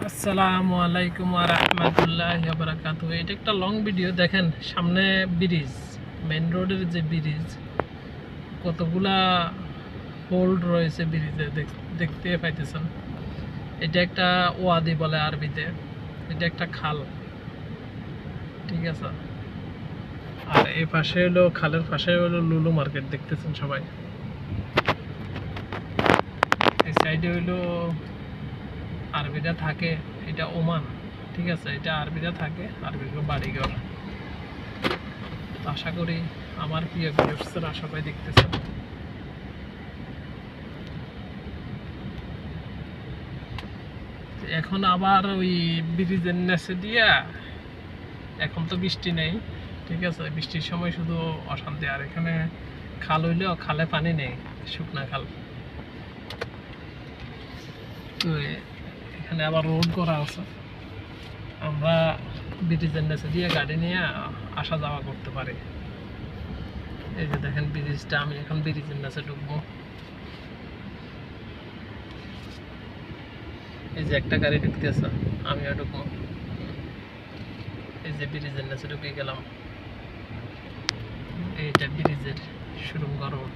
আসসালামু আলাইকুম ওয়া রাহমাতুল্লাহি ওয়া বারাকাতুহু। এটা একটা লং ভিডিও। দেখেন সামনে ব্রিজ, মেইন রোডের যে ব্রিজ, কতগুলা হোল্ড রয়েছে ব্রিজে দেখতে পাইতেছেন। এটা একটা ওয়াদি বলে আরবিতে। এটা একটা খাল, ঠিক আছে। আর এই পাশে হলো, খালের পাশে হলো লুলু মার্কেট, দেখতেছেন সবাই। এই সাইডে হইলো আরবিরা থাকে, এটা ওমান, ঠিক আছে। এটা আরবিরা থাকে, আরবির বাড়িঘর। আশা করি আমার প্রিয় ভিউয়ার্সরা সবাই দেখতেছেন। এখন আবার ওই ব্রিজের নিচে দিয়া, এখন তো বৃষ্টি নেই, ঠিক আছে। বৃষ্টির সময় শুধু অশান্তি। আর এখানে খাল হইলেও খালে পানি নেই, শুকনা খাল। তো এখানে আবার রোড করা আছে, আমরা ব্রিজের নিচে দিয়ে গাড়ি নিয়ে আসা যাওয়া করতে পারি। এই যে দেখেন ব্রিজটা, আমি এখন ব্রিজের নিচে ঢুকবো। এই যে একটা গাড়ি ঢুকতেছে, আমিও ঢুকবো। এই যে ব্রিজের নিচে ঢুকে গেলাম। এইটা ব্রিজের সুড়ঙ্গ রোড।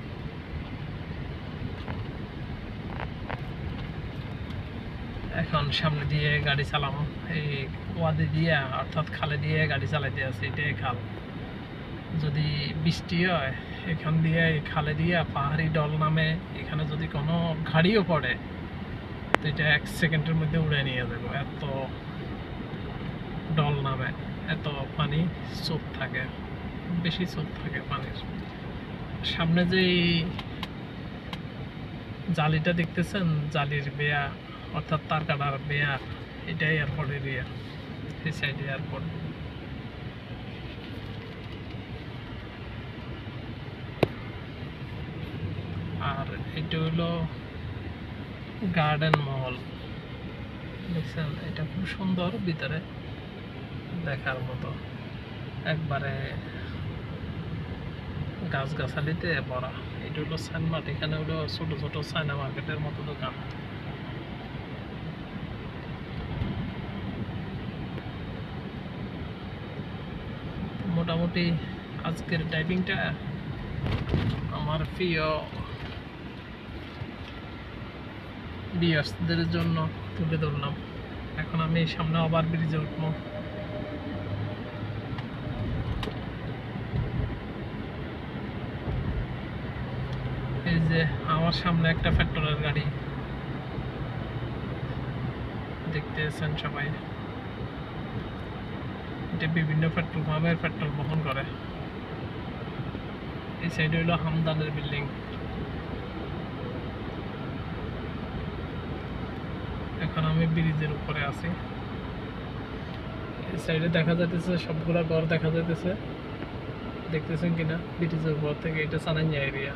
এখন সামনে দিয়ে গাড়ি চালাম, এই ওয়াদি দিয়ে অর্থাৎ খালে দিয়ে গাড়ি চালাইতে আছে। এটাই খাল। যদি বৃষ্টি হয় এখান দিয়ে, এই খালে দিয়ে পাহাড়ি ডল নামে, এখানে যদি কোনো গাড়িও পড়ে তো এটা 1 সেকেন্ডের মধ্যে উড়ে নিয়ে যাবো। এত ডল নামে, এত পানি স্রোত থাকে, বেশি স্রোত থাকে পানির। সামনে যে জালিটা দেখতেছেন, জালির বেয়া অর্থাৎ তার কাটার বেয়া, এটাই এয়ারপোর্ট এরিয়া। এই সাইডে এয়ারপোর্ট। আর এটা হলো গার্ডেন মহল, দেখছেন। এটা খুব সুন্দর, ভিতরে দেখার মতো, একবারে গাছগাছালিতে ভরা। এটা হলো সানমার্ট। এখানে হলো ছোট ছোট চায়না মার্কেটের মতো দোকান। মোটামুটি আজকের ড্রাইভিংটা আমার প্রিয় ভিউয়ার্সদের জন্য তুলে ধরলাম। এখন আমি সামনে আবার ব্রিজে উঠবো। এই যে আমার সামনে একটা পেট্রোলের গাড়ি, দেখতেছেন সবাই। এটা বিভিন্ন পেট্রোল পাম্পের পেট্রোল বহন করে। এই সাইডে হলো হামদানের বিল্ডিং। এখন আমি ব্রিজের উপরে আছি। এই সাইডে দেখা যাইতেছে সবগুলা ঘর দেখা যাইতেছে, দেখতেছেন কিনা ব্রিজের উপর থেকে। এটা সানাইয়া এরিয়া।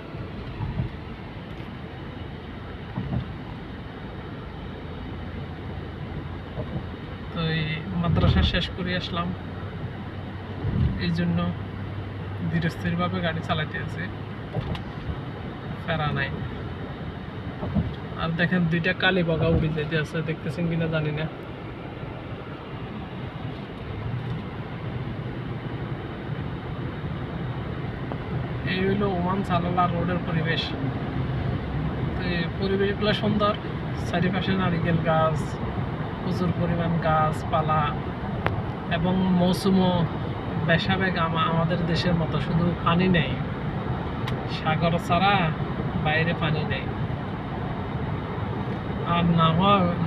তো এই মাদ্রাসা শেষ করে আসলাম, এই জন্য ধীরস্থিরভাবে গাড়ি চালাইতে আছে, ফেরা নাই। আর দেখেন দুইটা কালী বগা উড়ে যেতে আছে, দেখতেছেন কিনা জানি না। এই হইলো ওমান সালালা রোডের পরিবেশ। তো এই পরিবেশগুলো সুন্দর, চারিপাশে নারিকেল গাছ, প্রচুর পরিমাণ গাছপালা, এবং মৌসুমও বেশাবেগ আমাদের দেশের মতো। শুধু পানি নেই, সাগর ছাড়া বাইরে পানি নেই। আর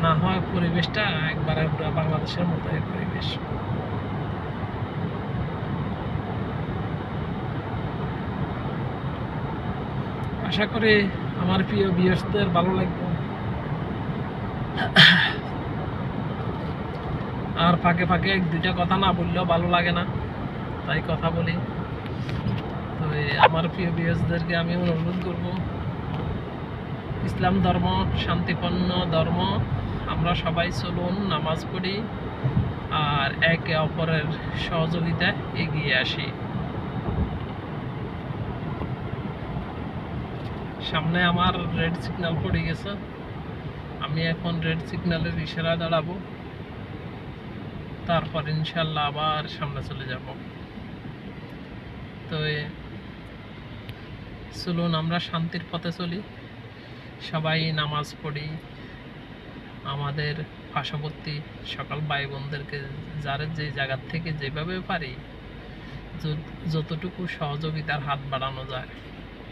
না হয় পরিবেশটা একবারে পুরো বাংলাদেশের মতো এক পরিবেশ। আশা করি আমার প্রিয় ভিউয়ার্সদের ভালো লাগবে। আর ফাঁকে ফাঁকে 1-2টা কথা না বললেও ভালো লাগে না, তাই কথা বলি। তো আমার প্রিয় ভিউয়ার্সদেরকে আমি অনুরোধ করব, ইসলাম ধর্ম শান্তিপূর্ণ ধর্ম। আমরা সবাই চলুন, নামাজ পড়ি, আর একে অপরের সহযোগিতায় এগিয়ে আসি। সামনে আমার রেড সিগন্যাল পড়ে গেছে, আমি এখন রেড সিগন্যালের ইশারা দাঁড়াবো। তারপর ইনশাল্লাহ আবার সামনে চলে যাব। তো চলুন আমরা শান্তির পথে চলি, সবাই নামাজ পড়ি, আমাদের পার্শ্ববর্তী সকল ভাই বোনদেরকে যার যে জায়গার থেকে যেভাবে পারি যতটুকু সহযোগিতার হাত বাড়ানো যায়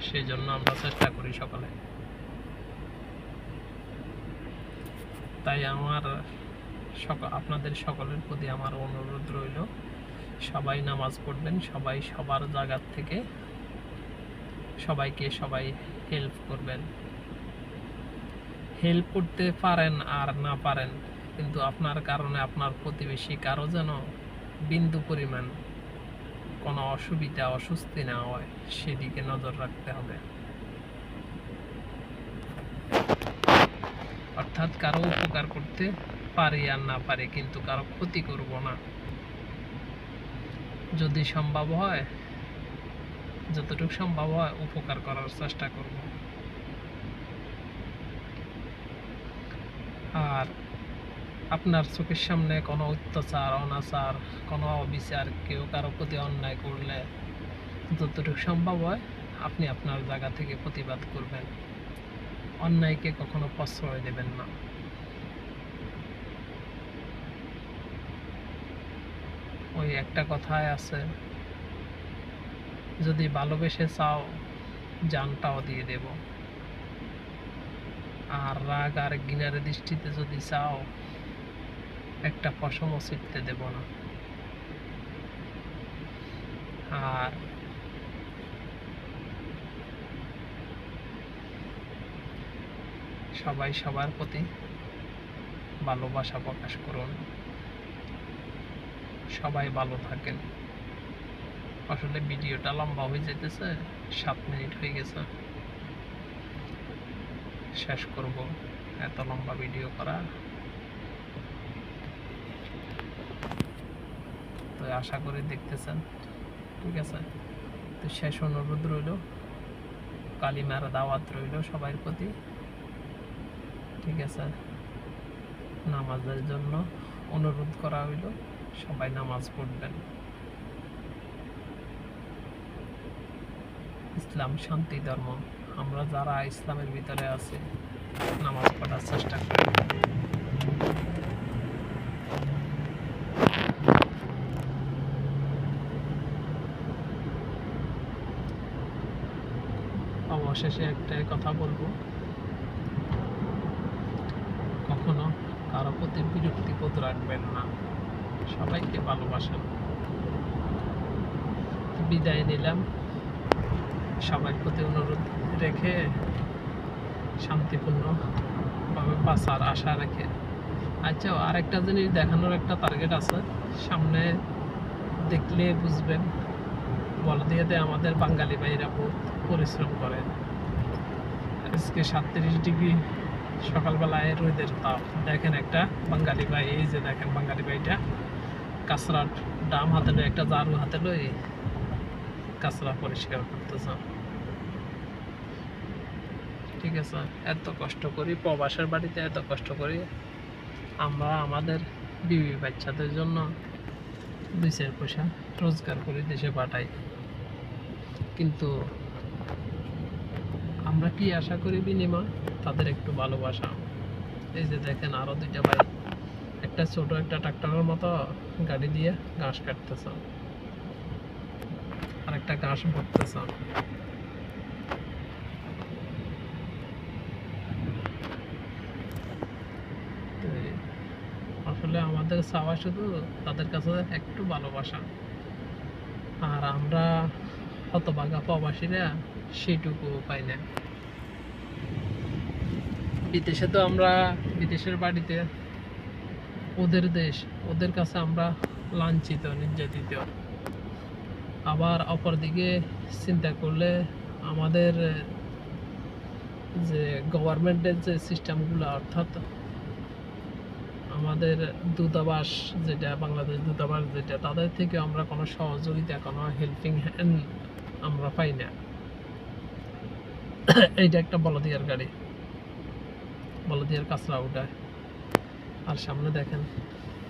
সেই জন্য আমরা চেষ্টা করি সকলে। তাই আমার আপনাদের সকলের প্রতি আমার অনুরোধ রইল, সবাই নামাজ পড়বেন, সবাই সবার জায়গার থেকে সবাইকে হেল্প করবেন। হেল্প করতে পারেন আর না পারেন, কিন্তু আপনার কারণে আপনার প্রতিবেশী কারো যেন বিন্দু পরিমাণ কোনো অসুবিধা অস্বস্তি না হয় সেদিকে নজর রাখতে হবে। অর্থাৎ কারো উপকার করতে পারি আর না পারি, কিন্তু কারো ক্ষতি করব না। যদি সম্ভব হয়, যতটুকু সম্ভব হয় উপকার করার চেষ্টা করব। আর আপনার চোখের সামনে কোনো অত্যাচার অনাচার কোনো অবিচার কেউ কারো প্রতি অন্যায় করলে যতটুকু সম্ভব হয় আপনি আপনার জায়গা থেকে প্রতিবাদ করবেন, অন্যায়কে কখনো প্রশ্রয় দেবেন না। ওই একটা কথায় আছে, যদি ভালোবেসে চাও জানটাও দিয়ে দেব, আর রাগ আর ঘৃণার দৃষ্টিতে যদি চাও একটা পশমও ছিটতে দেব না। আর সবাই সবার প্রতি ভালোবাসা প্রকাশ করুন, সবাই ভালো থাকেন। আসলে ভিডিওটা লম্বা হয়ে যেতেছে, 7 মিনিট হয়ে গেছে, শেষ করব, এত লম্বা ভিডিও করা। তো আশা করি দেখতেছেন, ঠিক আছে। তো শেষ অনুরোধ রইল, কালিমার দাওয়াত রইল সবার প্রতি, ঠিক আছে। নামাজের জন্য অনুরোধ করা হইল, সবাই নামাজ পড়বেন। ইসলাম শান্তি ধর্ম, আমরা যারা ইসলামের ভিতরে আছি নামাজ পড়ার চেষ্টা করি। অবশেষে একটাই কথা বলবো, কখনো কারো প্রতি বিরক্তিবোধ রাখবেন না, সবাইকে ভালোবাসেন। বিদায় নিলাম, সবার প্রতি অনুরোধ রেখে শান্তিপূর্ণভাবে বাঁচার আশা রেখে। আচ্ছা, আরেকটা জিনিস দেখানোর একটা টার্গেট আছে সামনে, দেখলে বুঝবেন। বলদিয়াতে আমাদের বাঙালি ভাইরা বহুত পরিশ্রম করে। আজকে 37 ডিগ্রি সকালবেলায় রোদের তাপ, দেখেন একটা বাঙালি ভাই, এই যে দেখেন বাঙালি ভাইটা কাঁচরা ডাম হাতে লই, একটা ঝাড়ু হাতে লই কাঁচরা পরিষ্কার করতেছে, ঠিক আছে। এত কষ্ট করি প্রবাসের বাড়িতে, এত কষ্ট করি আমরা আমাদের বিবি বাচ্চাদের জন্য 2-4 পয়সা রোজগার করে দেশে পাঠাই, কিন্তু আমরা কি আশা করি বিনিময়? তাদের একটু ভালোবাসা। এই যে দেখেন আরো 2টা ভাই একটা ছোট একটা ট্রাক্টরের মতো গাড়ি দিয়ে ঘাস কাটতেছে, আর একটা ঘাস ভরতেছে। আসলে আমাদের চাওয়া শুধু তাদের কাছে একটু ভালোবাসা, আর আমরা হতভাগা প্রবাসীরা সেইটুকু পাই না। বিদেশে তো আমরা বিদেশের বাড়িতে, ওদের দেশ, ওদের কাছে আমরা লাঞ্ছিত নির্যাতিত। আবার অপরদিকে চিন্তা করলে আমাদের যে গভর্নমেন্টের যে সিস্টেমগুলো, অর্থাৎ আমাদের দূতাবাস যেটা, বাংলাদেশ দূতাবাস যেটা, তাদের থেকে আমরা কোনো সহযোগিতা, কোনো হেল্পিং হ্যান্ড আমরা পাই না। এইটা একটা বলদিয়ার গাড়ি, বলদিয়ার কাঁচরা উঠায়, আর সামনে দেখেন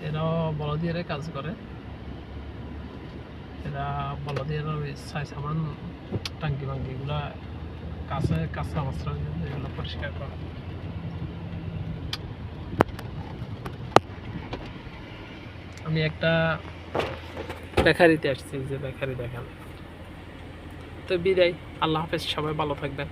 এরাও বলদিয়ারে কাজ করে। এরা বলদিয়ার ওই ছাই সামান টাঙ্কি বাঙ্কি এগুলা কাঁচা মাছরা এগুলো পরিষ্কার করে। আমি একটা বেকারিতে আসছি, যে বেকারি দেখেন। তো বিদায়, আল্লাহ হাফেজ, সবাই ভালো থাকবেন।